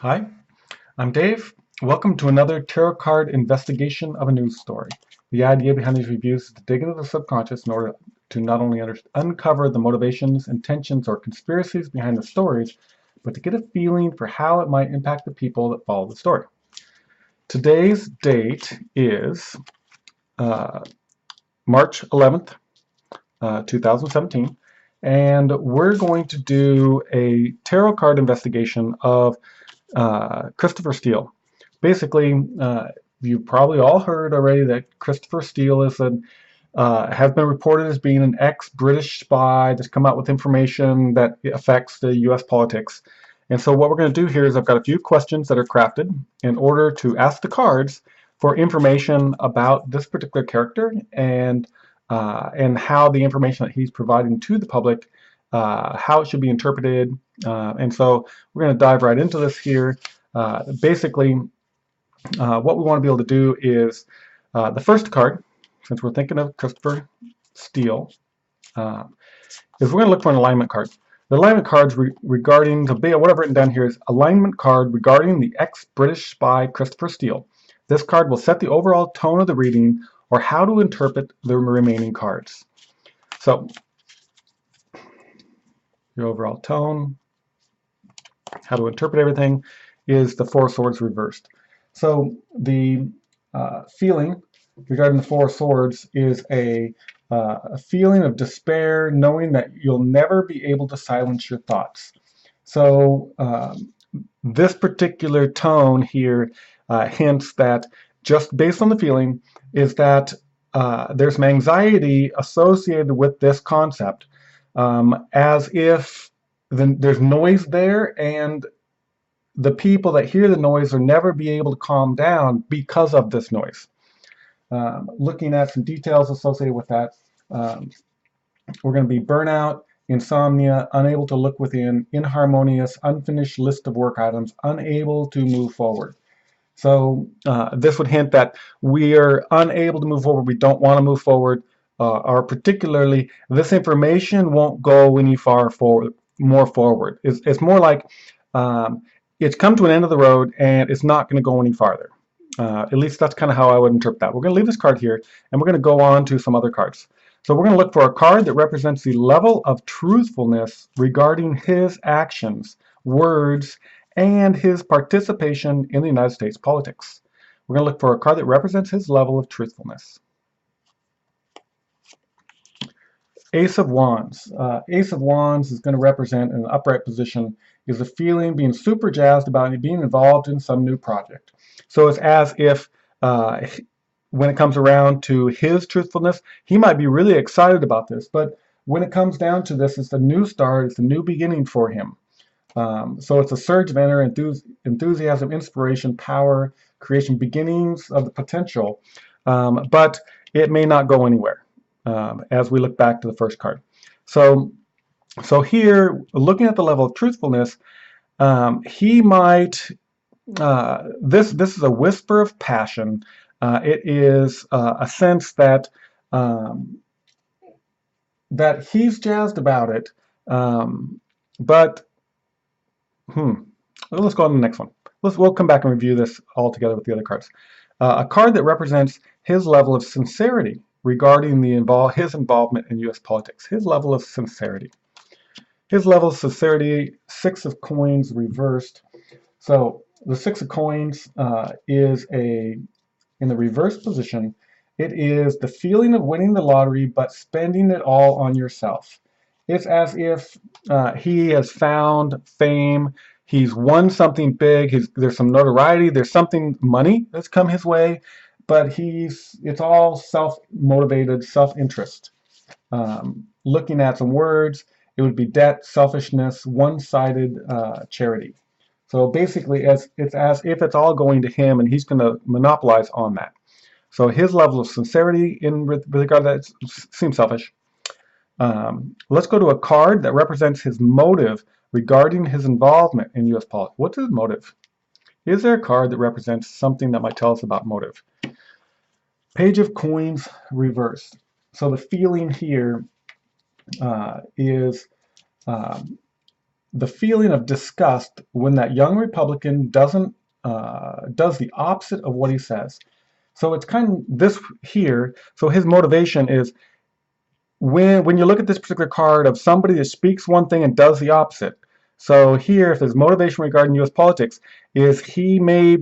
Hi, I'm Dave. Welcome to another tarot card investigation of a news story. The idea behind these reviews is to dig into the subconscious in order to not only uncover the motivations, intentions, or conspiracies behind the stories, but to get a feeling for how it might impact the people that follow the story. Today's date is uh, March 11th, 2017, and we're going to do a tarot card investigation of Christopher Steele. Basically, you've probably all heard already that Christopher Steele has been reported as being an ex-British spy that's come out with information that affects the U.S. politics. And so what we're going to do here is I've got a few questions that are crafted in order to ask the cards for information about this particular character and how the information that he's providing to the public, how it should be interpreted. And so we're going to dive right into this here. Basically, what we want to be able to do is the first card, since we're thinking of Christopher Steele, uh, is we're going to look for an alignment card. The alignment cards regarding what I've written down here is alignment card regarding the ex-British spy Christopher Steele. This card will set the overall tone of the reading or how to interpret the remaining cards. So, your overall tone, how to interpret everything, is the Four of Swords reversed. So the feeling regarding the Four of Swords is a feeling of despair, knowing that you'll never be able to silence your thoughts. So this particular tone here hints that, just based on the feeling, is that there's some anxiety associated with this concept, as if there's noise there, and the people that hear the noise will never be able to calm down because of this noise. Looking at some details associated with that, we're going to be burnout, insomnia, unable to look within, inharmonious, unfinished list of work items, unable to move forward. So this would hint that we are unable to move forward, we don't want to move forward, or particularly this information won't go any more forward. It's more like it's come to an end of the road and it's not going to go any farther. At least that's kind of how I would interpret that. We're going to leave this card here and we're going to go on to some other cards. So we're going to look for a card that represents the level of truthfulness regarding his actions, words, and his participation in the United States politics. We're going to look for a card that represents his level of truthfulness. Ace of Wands. Ace of Wands is going to represent, in an upright position, is a feeling being super jazzed about being involved in some new project. So it's as if when it comes around to his truthfulness, he might be really excited about this, but when it comes down to this, it's a new start, it's a new beginning for him. So it's a surge of inner enthusiasm, inspiration, power, creation, beginnings of the potential, but it may not go anywhere. As we look back to the first card. So here, looking at the level of truthfulness, he might, this is a whisper of passion. It is a sense that that he's jazzed about it, but let's go on to the next one. We'll come back and review this all together with the other cards. A card that represents his level of sincerity regarding his involvement in U.S. politics. His level of sincerity. His level of sincerity, Six of Coins reversed. So the Six of Coins is in the reverse position. It is the feeling of winning the lottery but spending it all on yourself. It's as if he has found fame. He's won something big. There's some notoriety. There's something, money that's come his way, but it's all self-motivated, self-interest. Looking at some words, it would be debt, selfishness, one-sided charity. So basically, it's as if it's all going to him and he's going to monopolize on that. So his level of sincerity with regard to that seems selfish. Let's go to a card that represents his motive regarding his involvement in U.S. politics. What's his motive? Is there a card that represents something that might tell us about motive? Page of Coins reversed. So the feeling here is the feeling of disgust when that young Republican does the opposite of what he says. So it's kind of this here. So his motivation is when you look at this particular card of somebody that speaks one thing and does the opposite. So here, if his motivation regarding U.S. politics is his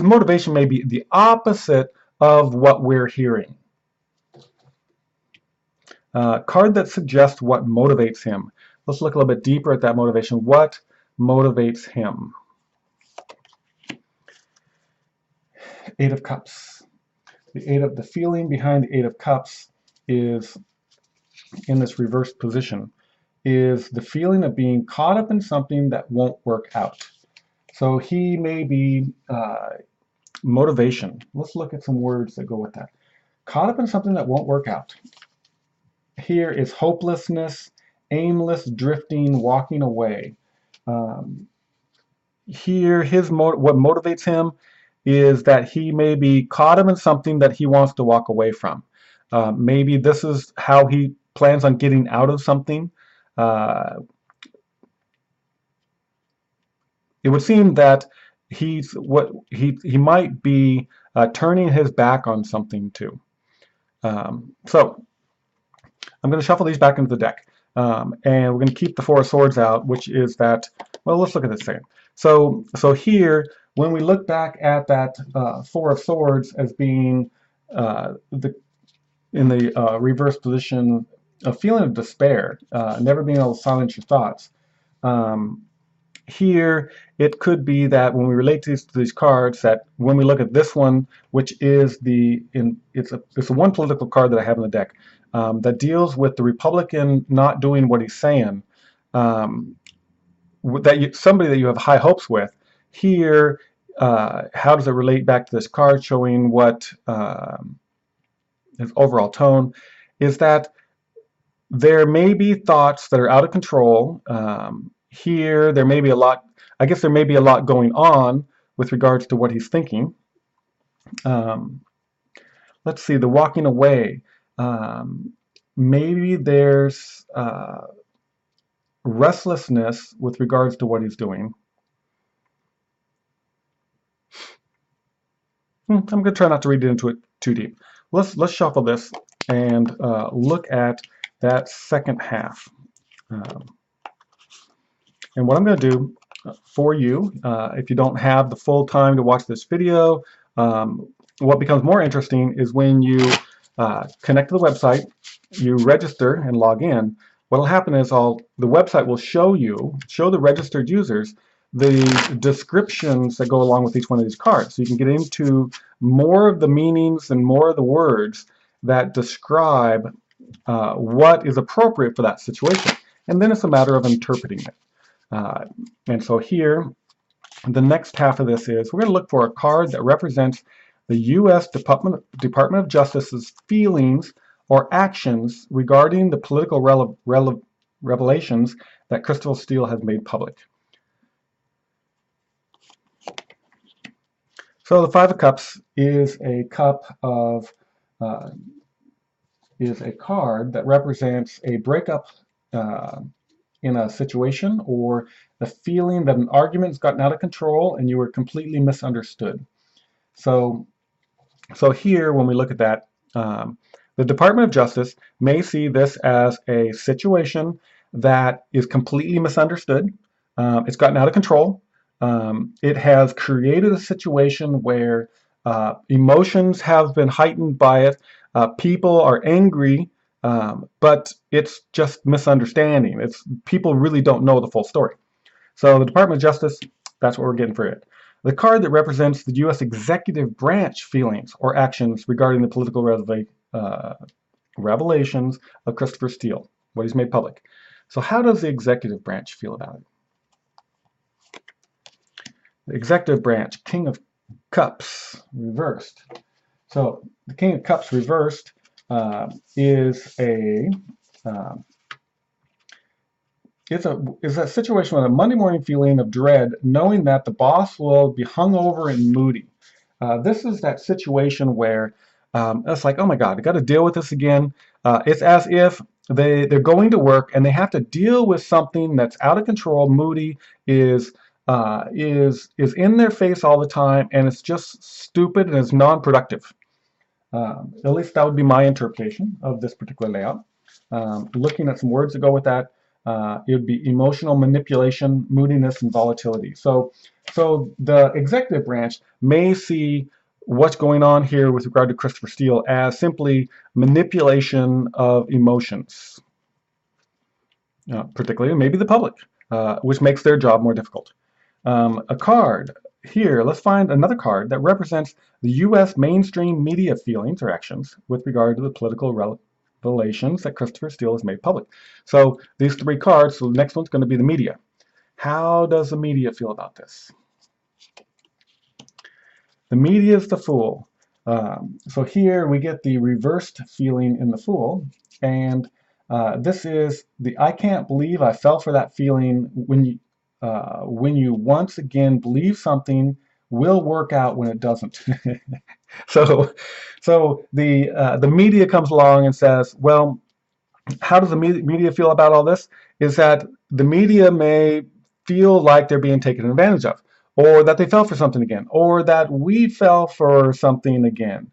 motivation may be the opposite of what we're hearing. Card that suggests what motivates him. Let's look a little bit deeper at that motivation. What motivates him? Eight of Cups. The feeling behind the Eight of Cups is in this reversed position is the feeling of being caught up in something that won't work out. So he may be motivation. Let's look at some words that go with that. Caught up in something that won't work out. Here is hopelessness, aimless drifting, walking away. Here, what motivates him is that he may be caught up in something that he wants to walk away from. Maybe this is how he plans on getting out of something. It would seem that he might be turning his back on something too. So I'm going to shuffle these back into the deck, and we're going to keep the Four of Swords out, which is that. Well, let's look at this thing. So here, when we look back at that Four of Swords as being in the reverse position, a feeling of despair, never being able to silence your thoughts. Here, it could be that when we relate to these cards, that when we look at this one, which is it's a one political card that I have in the deck that deals with the Republican not doing what he's saying, somebody that you have high hopes with. Here, how does it relate back to this card showing what his overall tone is? That there may be thoughts that are out of control. Here, there may be a lot, I guess there may be a lot going on with regards to what he's thinking. Let's see, the walking away. Maybe there's restlessness with regards to what he's doing. I'm going to try not to read into it too deep. Let's shuffle this and look at that second half. And what I'm going to do for you, if you don't have the full time to watch this video, what becomes more interesting is when you connect to the website, you register and log in. What will happen is the website will show the registered users the descriptions that go along with each one of these cards. So you can get into more of the meanings and more of the words that describe what is appropriate for that situation. And then it's a matter of interpreting it. And so here, the next half of this is we're going to look for a card that represents the U.S. Department of Justice's feelings or actions regarding the political revelations that Crystal Steele has made public. So the Five of Cups is a card that represents a breakup in a situation, or the feeling that an argument's gotten out of control and you were completely misunderstood. So here, when we look at that, the Department of Justice may see this as a situation that is completely misunderstood. It's gotten out of control. It has created a situation where emotions have been heightened by it. People are angry, but it's just misunderstanding. People really don't know the full story. So the Department of Justice, that's what we're getting for it. The card that represents the U.S. executive branch feelings or actions regarding the political revelations of Christopher Steele, what he's made public. So how does the executive branch feel about it? The executive branch, King of Cups, reversed. So the King of Cups reversed is a situation with a Monday morning feeling of dread, knowing that the boss will be hungover and moody. This is that situation where it's like, oh my God, I got to deal with this again. It's as if they're going to work and they have to deal with something that's out of control, moody, is in their face all the time, and it's just stupid and it's non-productive. At least that would be my interpretation of this particular layout. Looking at some words that go with that, it would be emotional manipulation, moodiness, and volatility. So the executive branch may see what's going on here with regard to Christopher Steele as simply manipulation of emotions, particularly maybe the public, which makes their job more difficult. A card here, let's find another card that represents the U.S. mainstream media feelings or actions with regard to the political revelations that Christopher Steele has made public. So these three cards, so the next one's going to be the media. How does the media feel about this? The media is the fool. So here we get the reversed feeling in the fool, and this is the I can't believe I fell for that feeling when you once again believe something will work out when it doesn't. so the media comes along and says, well, how does the media feel about all this? Is that the media may feel like they're being taken advantage of, or that they fell for something again, or that we fell for something again.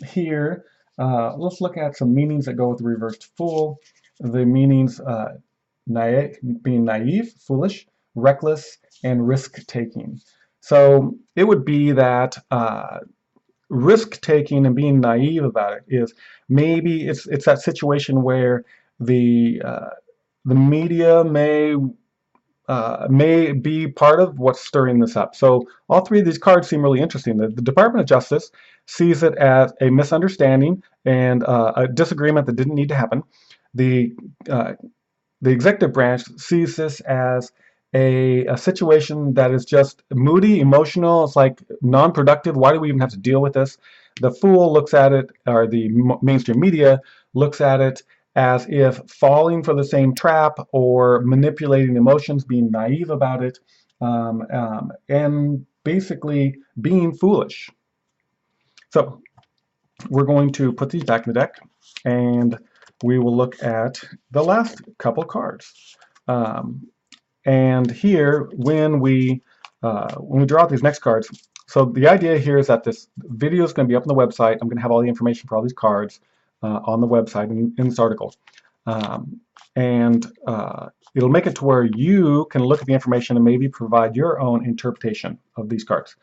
Here, let's look at some meanings that go with the reversed fool. The meanings being naive, foolish, reckless, and risk-taking. So it would be that risk-taking and being naive about it is maybe it's that situation where the media may be part of what's stirring this up. So all three of these cards seem really interesting. The Department of Justice sees it as a misunderstanding and a disagreement that didn't need to happen. The executive branch sees this as a situation that is just moody, emotional. It's like non-productive. Why do we even have to deal with this? The fool looks at it, or the mainstream media looks at it as if falling for the same trap or manipulating emotions, being naive about it, and basically being foolish. So we're going to put these back in the deck, and we will look at the last couple cards. And here, when we draw out these next cards, so the idea here is that this video is going to be up on the website. I'm going to have all the information for all these cards on the website in this article. It'll make it to where you can look at the information and maybe provide your own interpretation of these cards.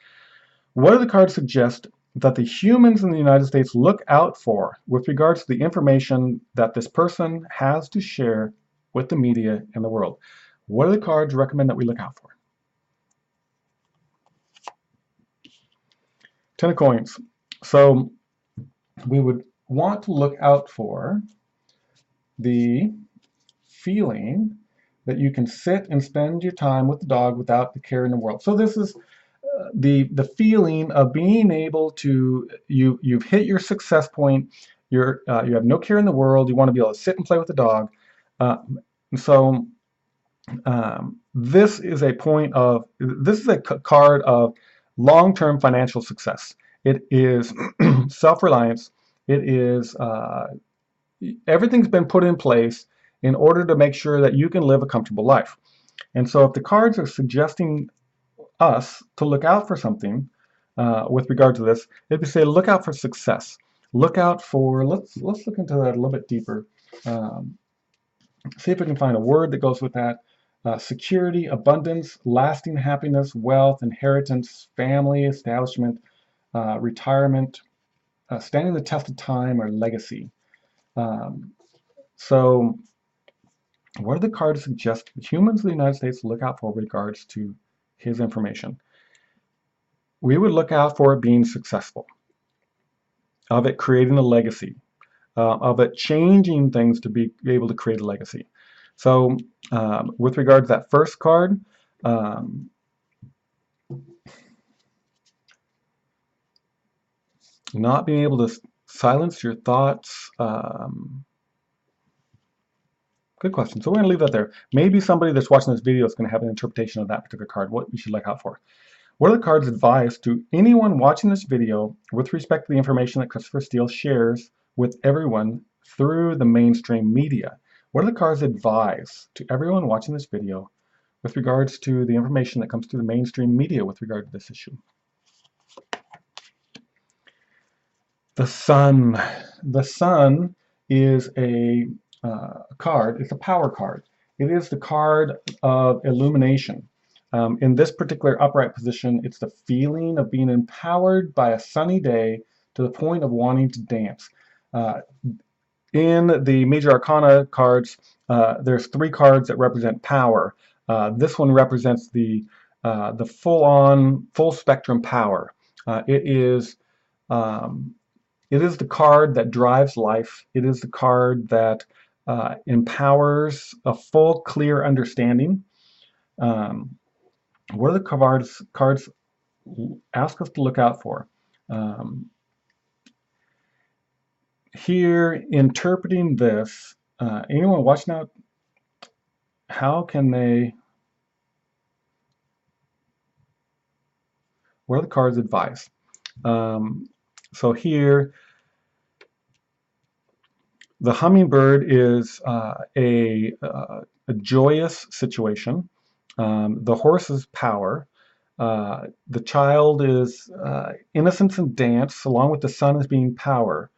What do the cards suggest that the humans in the United States look out for with regards to the information that this person has to share with the media and the world? What do the cards recommend that we look out for? 10 of coins. So we would want to look out for the feeling that you can sit and spend your time with the dog without the care in the world. So this is the feeling of being able to, you've hit your success point, you have no care in the world, you want to be able to sit and play with the dog. This is a card of long-term financial success. It is self-reliance. It is everything's been put in place in order to make sure that you can live a comfortable life. And so if the cards are suggesting us to look out for something with regard to this, it'd be say look out for success. Look out for, let's look into that a little bit deeper. See if we can find a word that goes with that. Security, abundance, lasting happiness, wealth, inheritance, family, establishment, retirement, standing the test of time, or legacy. So what do the cards suggest humans in the United States look out for with regards to his information? We would look out for it being successful, of it creating a legacy, of it changing things to be able to create a legacy. So with regard to that first card, not being able to silence your thoughts. Good question. So we're going to leave that there. Maybe somebody that's watching this video is going to have an interpretation of that particular card, what we should look out for. What are the cards' advice to anyone watching this video with respect to the information that Christopher Steele shares with everyone through the mainstream media? What do the cards advise to everyone watching this video with regards to the information that comes through the mainstream media with regard to this issue? The Sun. The Sun is a card. It's a power card. It is the card of illumination. In this particular upright position, it's the feeling of being empowered by a sunny day to the point of wanting to dance. In the Major Arcana cards, there's 3 cards that represent power. This one represents the full-on, full-spectrum power. It is the card that drives life. It is the card that empowers a full, clear understanding. What are the cards ask us to look out for? Here, interpreting this, anyone watching out, how can they, what are the cards advise? So here, the hummingbird is a joyous situation. The horse is power. The child is innocence and dance, along with the sun as being power.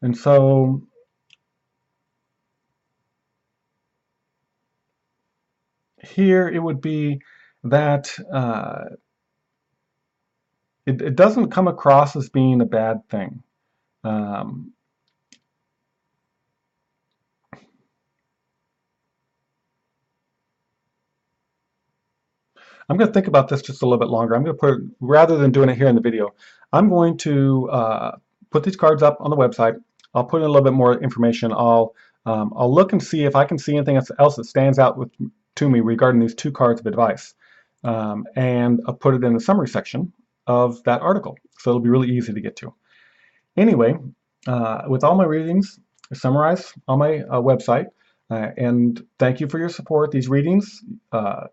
And so here it would be that it doesn't come across as being a bad thing. I'm going to think about this just a little bit longer. I'm going to put it, rather than doing it here in the video, I'm going to put these cards up on the website. I'll put in a little bit more information. I'll look and see if I can see anything else that stands out to me regarding these 2 cards of advice. And I'll put it in the summary section of that article. So it'll be really easy to get to. Anyway, with all my readings summarized on my website, and thank you for your support. These readings, the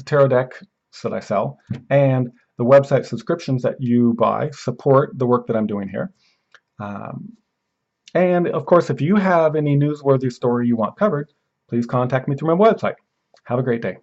tarot decks that I sell, and the website subscriptions that you buy support the work that I'm doing here. And of course, if you have any newsworthy story you want covered, please contact me through my website. Have a great day.